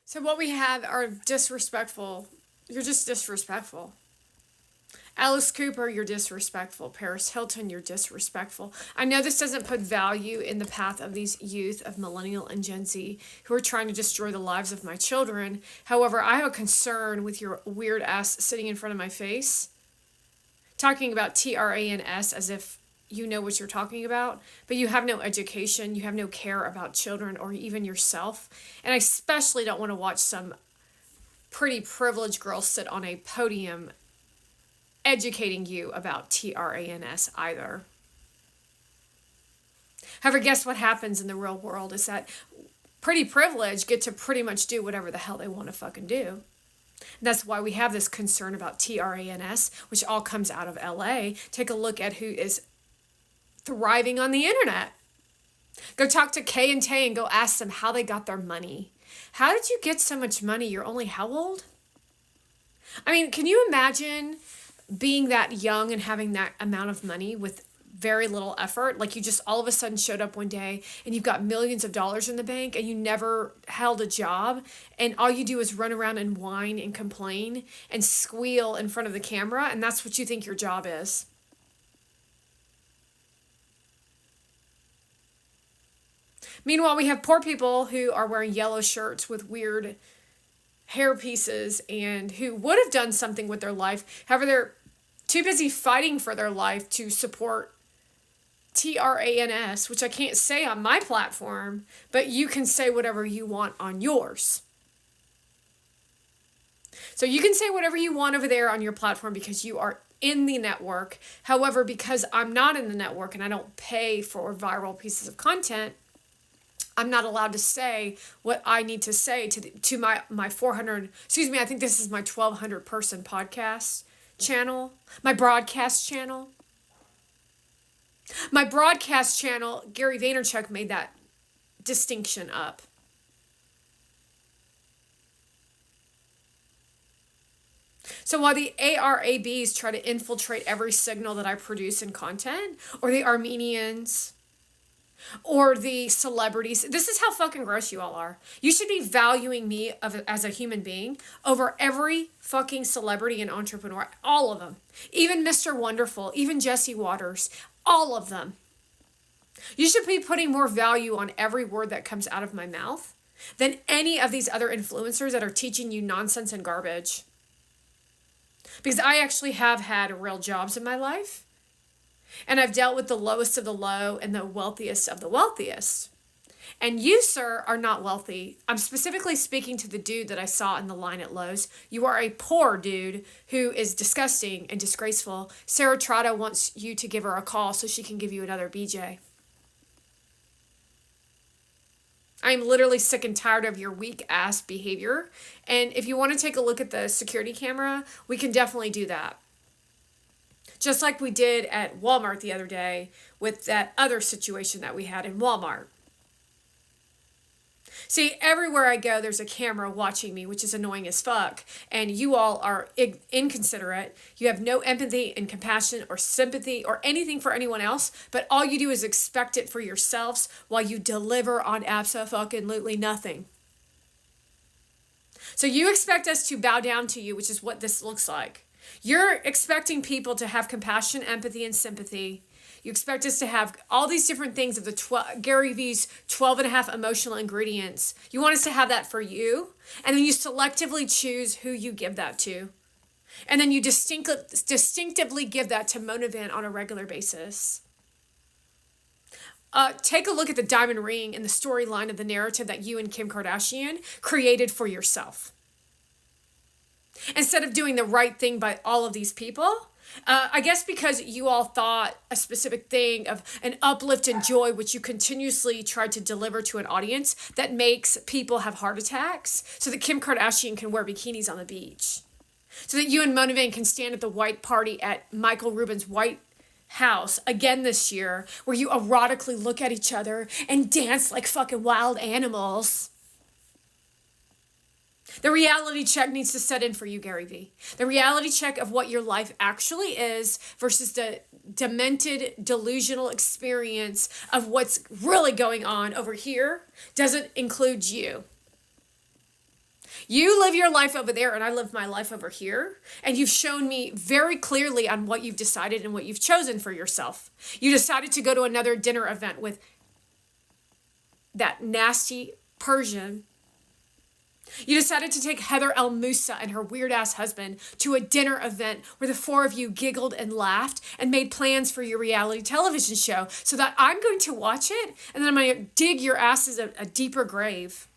So what we have are disrespectful. You're just disrespectful. Alice Cooper, you're disrespectful. Paris Hilton, you're disrespectful. I know this doesn't put value in the path of these youth of millennial and Gen Z who are trying to destroy the lives of my children. However, I have a concern with your weird ass sitting in front of my face, talking about TRANS as if you know what you're talking about, but you have no education, you have no care about children or even yourself. And I especially don't want to watch some pretty privileged girl sit on a podium educating you about TRANS either. However, guess what happens in the real world is that pretty privileged get to pretty much do whatever the hell they want to fucking do. And that's why we have this concern about TRANS, which all comes out of LA. Take a look at who is thriving on the internet. Go talk to Kay and Tay and go ask them how they got their money. How did you get so much money? You're only how old? I mean, can you imagine being that young and having that amount of money with very little effort? Like you just all of a sudden showed up one day and you've got millions of dollars in the bank and you never held a job and all you do is run around and whine and complain and squeal in front of the camera, and that's what you think your job is. Meanwhile, we have poor people who are wearing yellow shirts with weird hair pieces and who would have done something with their life. However, they're too busy fighting for their life to support TRANS, which I can't say on my platform, but you can say whatever you want on yours. So you can say whatever you want over there on your platform because you are in the network. However, because I'm not in the network and I don't pay for viral pieces of content, I'm not allowed to say what I need to say to my 400, excuse me, I think this is my 1,200 person podcast channel, my broadcast channel. My broadcast channel, Gary Vaynerchuk made that distinction up. So while the ARABs try to infiltrate every signal that I produce in content, or the Armenians, or the celebrities. This is how fucking gross you all are. You should be valuing me as a human being over every fucking celebrity and entrepreneur. All of them. Even Mr. Wonderful. Even Jesse Waters. All of them. You should be putting more value on every word that comes out of my mouth than any of these other influencers that are teaching you nonsense and garbage. Because I actually have had real jobs in my life. And I've dealt with the lowest of the low and the wealthiest of the wealthiest. And you, sir, are not wealthy. I'm specifically speaking to the dude that I saw in the line at Lowe's. You are a poor dude who is disgusting and disgraceful. Sarah Trotta wants you to give her a call so she can give you another BJ. I'm literally sick and tired of your weak ass behavior. And if you want to take a look at the security camera, we can definitely do that. Just like we did at Walmart the other day with that other situation that we had in Walmart. See, everywhere I go, there's a camera watching me, which is annoying as fuck. And you all are inconsiderate. You have no empathy and compassion or sympathy or anything for anyone else. But all you do is expect it for yourselves while you deliver on abso-fucking-lutely nothing. So you expect us to bow down to you, which is what this looks like. You're expecting people to have compassion, empathy, and sympathy. You expect us to have all these different things of the Gary V's 12 and a half emotional ingredients. You want us to have that for you, and then you selectively choose who you give that to. And then you distinctively give that to Monovan on a regular basis. Take a look at the diamond ring and the storyline of the narrative that you and Kim Kardashian created for yourself. Instead of doing the right thing by all of these people, I guess because you all thought a specific thing of an uplift and joy, which you continuously tried to deliver to an audience that makes people have heart attacks so that Kim Kardashian can wear bikinis on the beach. So that you and Monovan can stand at the white party at Michael Rubin's White House again this year, where you erotically look at each other and dance like fucking wild animals. The reality check needs to set in for you, Gary Vee. The reality check of what your life actually is versus the demented, delusional experience of what's really going on over here doesn't include you. You live your life over there and I live my life over here. And you've shown me very clearly on what you've decided and what you've chosen for yourself. You decided to go to another dinner event with that nasty Persian. You decided to take Heather El Moussa and her weird ass husband to a dinner event where the four of you giggled and laughed and made plans for your reality television show so that I'm going to watch it and then I'm going to dig your asses a deeper grave.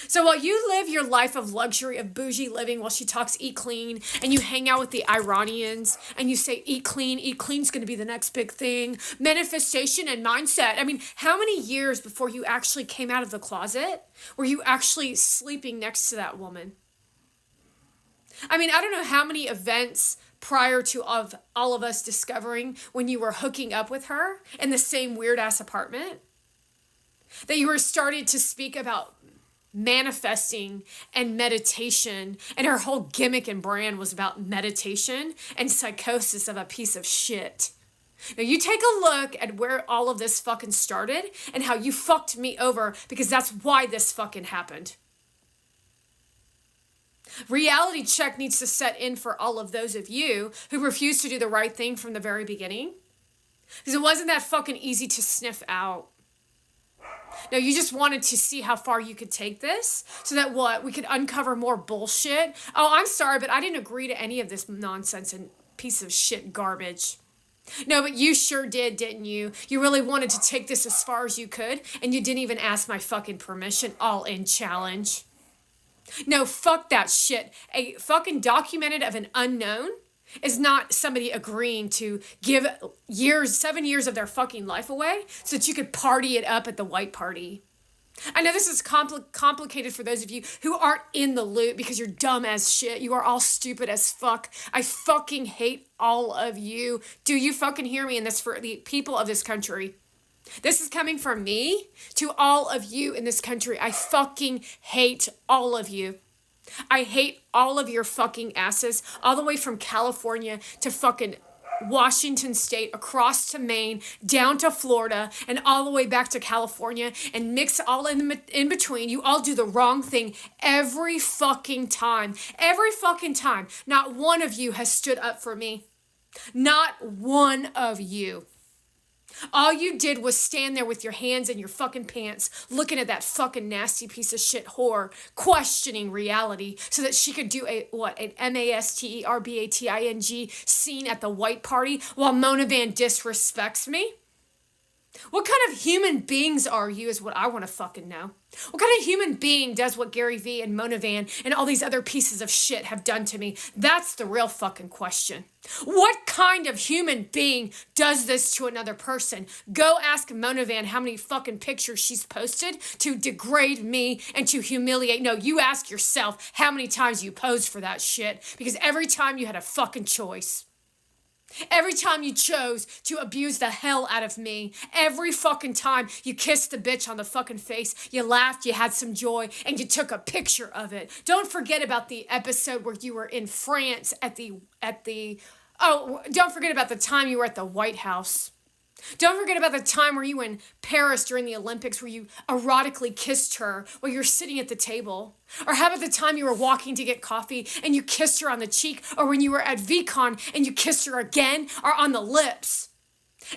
So while you live your life of luxury, of bougie living, while she talks eat clean, and you hang out with the Iranians, and you say eat clean's going to be the next big thing, manifestation and mindset. I mean, how many years before you actually came out of the closet were you actually sleeping next to that woman? I mean, I don't know how many events prior to of all of us discovering when you were hooking up with her in the same weird-ass apartment, that you were starting to speak about manifesting and meditation, and her whole gimmick and brand was about meditation and psychosis of a piece of shit. Now you take a look at where all of this fucking started and how you fucked me over, because that's why this fucking happened. Reality check needs to set in for all of those of you who refused to do the right thing from the very beginning, because it wasn't that fucking easy to sniff out. No, you just wanted to see how far you could take this so that what? We could uncover more bullshit. Oh, I'm sorry, but I didn't agree to any of this nonsense and piece of shit garbage. No, but you sure did, didn't you? You really wanted to take this as far as you could, and you didn't even ask my fucking permission. All in challenge. No, fuck that shit. A fucking documented of an unknown is not somebody agreeing to give 7 years of their fucking life away so that you could party it up at the white party. I know this is complicated for those of you who aren't in the loop because you're dumb as shit. You are all stupid as fuck. I fucking hate all of you. Do you fucking hear me in this for the people of this country? This is coming from me to all of you in this country. I fucking hate all of you. I hate all of your fucking asses, all the way from California to fucking Washington State, across to Maine, down to Florida, and all the way back to California, and mix all in between. You all do the wrong thing every fucking time. Every fucking time. Not one of you has stood up for me. Not one of you. All you did was stand there with your hands in your fucking pants, looking at that fucking nasty piece of shit whore, questioning reality so that she could do an masterbating scene at the white party while Mona Van disrespects me? What kind of human beings are you is what I want to fucking know. What kind of human being does what Gary Vee and Mona Van and all these other pieces of shit have done to me? That's the real fucking question. What kind of human being does this to another person? Go ask Mona Van how many fucking pictures she's posted to degrade me and to humiliate. No, you ask yourself how many times you posed for that shit, because every time you had a fucking choice. Every time you chose to abuse the hell out of me, every fucking time you kissed the bitch on the fucking face, you laughed, you had some joy, and you took a picture of it. Don't forget about the episode where you were in France don't forget about the time you were at the White House. Don't forget about the time where you were in Paris during the Olympics where you erotically kissed her while you're sitting at the table. Or how about the time you were walking to get coffee and you kissed her on the cheek, or when you were at VCon and you kissed her again or on the lips.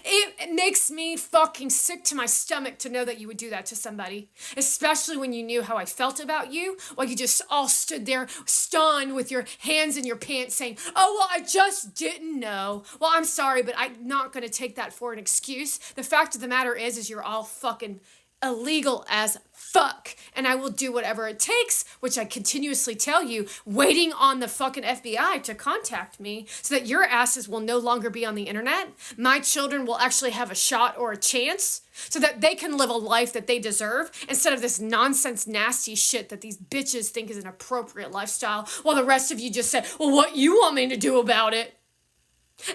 It makes me fucking sick to my stomach to know that you would do that to somebody, especially when you knew how I felt about you, while you just all stood there stunned with your hands in your pants saying, oh, well, I just didn't know. Well, I'm sorry, but I'm not going to take that for an excuse. The fact of the matter is you're all fucking illegal as fuck, and I will do whatever it takes, which I continuously tell you, waiting on the fucking FBI to contact me so that your asses will no longer be on the internet. My children will actually have a shot or a chance so that they can live a life that they deserve instead of this nonsense, nasty shit that these bitches think is an appropriate lifestyle, while the rest of you just say, well, what you want me to do about it?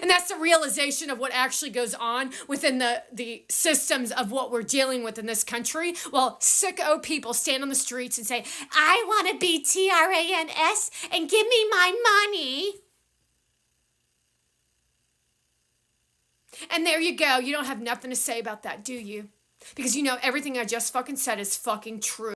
And that's the realization of what actually goes on within the systems of what we're dealing with in this country. Well, sicko people stand on the streets and say, I want to be TRANS and give me my money. And there you go. You don't have nothing to say about that, do you? Because you know everything I just fucking said is fucking true.